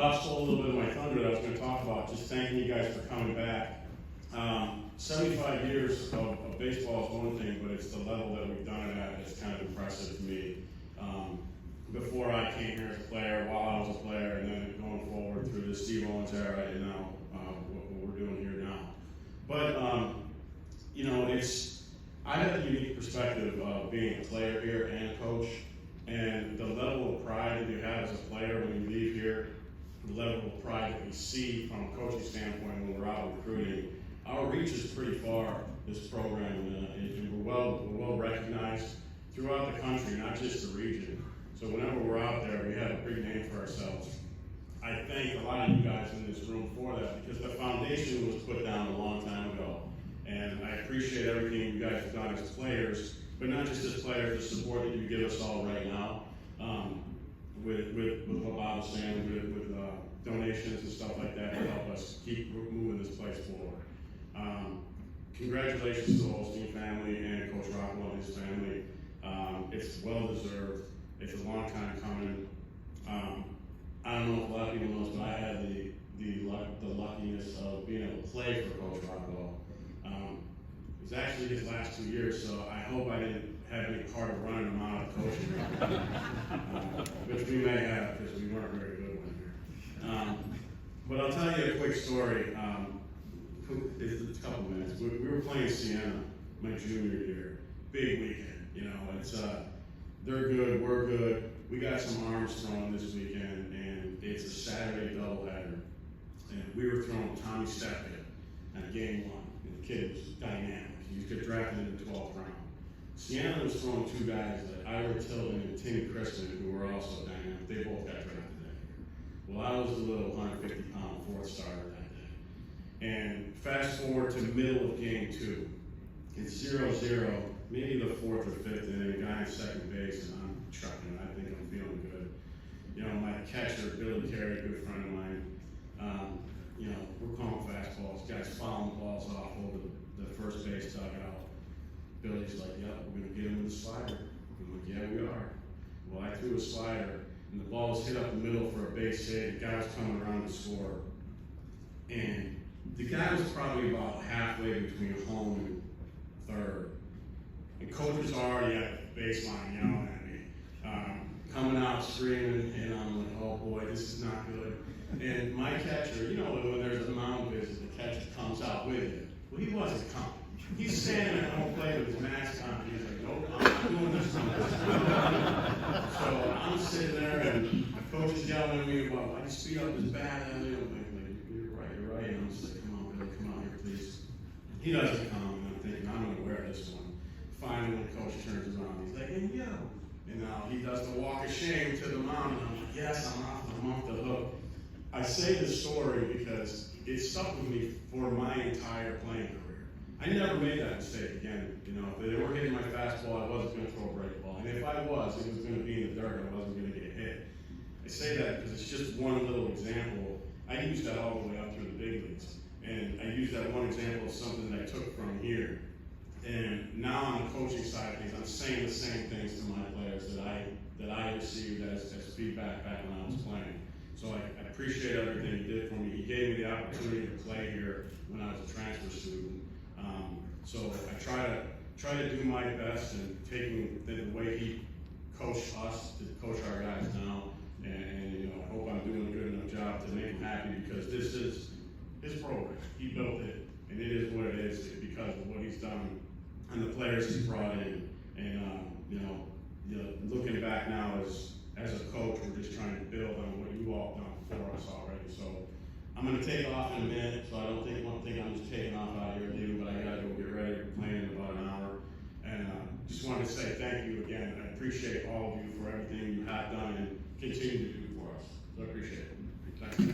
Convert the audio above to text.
Bob stole a little bit of my thunder that I was going to talk about, just thanking you guys for coming back. 75 years of baseball is one thing, but it's the level that we've done it at that's kind of impressive to me. Before I came here as a player, while I was a player, and then going forward through the Steve Owens era, and now what we're doing here now. But, you know, I have a unique perspective of being a player here and a coach, and the level of pride that you have as a player when you leave here, the level of pride that we see from a coaching standpoint when we're out recruiting. Our reach is pretty far, this program, and we're well recognized throughout the country, not just the region. So whenever we're out there, we have a big name for ourselves. I thank a lot of you guys in this room for that, because the foundation was put down a long time ago. And I appreciate everything you guys have done as players, but not just as players, the support that you give us all right now, with what Bob was saying, with donations and stuff like that to help us keep moving this place forward. Congratulations to the Holstein family and Coach Rockwell and his family. It's well deserved. It's a long time coming. I don't know if a lot of people know, but I had the luckiness of being able to play for Coach Rockwell. It was actually his last 2 years, so I hope I didn't have any part of running him out of coaching, which we may have because we weren't very good one year. But I'll tell you a quick story. It's a couple minutes. We were playing Siena my junior year. Big weekend, you know. It's they're good, we're good. We got some arms thrown this weekend, and it's a Saturday doubleheader. And we were throwing Tommy Steppett at game 1. And the kid was dynamic. He got drafted in the 12th round. Siena was throwing 2 guys, like Ira Tilden and Timmy Kristen, who were also dynamic. They both got drafted that year. Well, I was a little 150-pound 4th starter that day. And fast forward to the middle of game 2. It's 0-0, maybe the 4th or 5th, and a guy in second base, and I'm trucking. I think I'm feeling good. You know, my catcher, Billy Carey, a good friend of mine, you know, we're calling fastballs. Guys fouling balls off over the first base dugout. Billy's like, yep, we're going to get him with a slider. I'm like, yeah, we are. Well, I threw a slider, and the ball was hit up the middle for a base hit. The guy was coming around to score. And the guy was probably about halfway between home and third. And coach was already at the baseline yelling at me, coming out screaming, and I'm like, oh boy, this is not good. And my catcher, you know, when there's a mound visit, the catcher comes out with you. Well, he wasn't coming. He's standing at home plate with his mask on. He's like, nope, I'm not doing this one. So I'm sitting there, and coach is yelling at me about, why'd you speed up his bat? And I'm like, you're right. And I'm just like, come on, Billy, come out here, please. He doesn't come, and I'm thinking, I'm going to wear this one. Finally, when coach turns around, he's like, hey, yo. And now he does the walk of shame to the mound, and I'm like, yes, I'm off the hook. I say this story because it stuck with me for my entire playing career. I never made that mistake again. You know, if they were hitting my fastball, I wasn't going to throw a break ball. And if I was, it was going to be in the dirt. I wasn't going to get hit. I say that because it's just one little example. I use that all the way up through the big leagues. And I use that one example of something that I took from here. And now on the coaching side of things, I'm saying the same things to my players that I received as feedback back when I was playing. So I appreciate everything he did for me. He gave me the opportunity to play here when I was a transfer student. So I try to do my best and taking the way he coached us to coach our guys now. And you know, I hope I'm doing a good enough job to make him happy, because this is his program. He built it, and it is what it is because of what he's done and the players he's brought in. And you know, looking back now as a coach, we're just trying to build on what you all done for us already. So I'm going to take off in a minute, so I don't think I'm just taking off out of here leaving, but I got to go get ready. We're playing in about an hour. And just wanted to say thank you again. I appreciate all of you for everything you have done and continue to do for us. So I appreciate it. Thank you.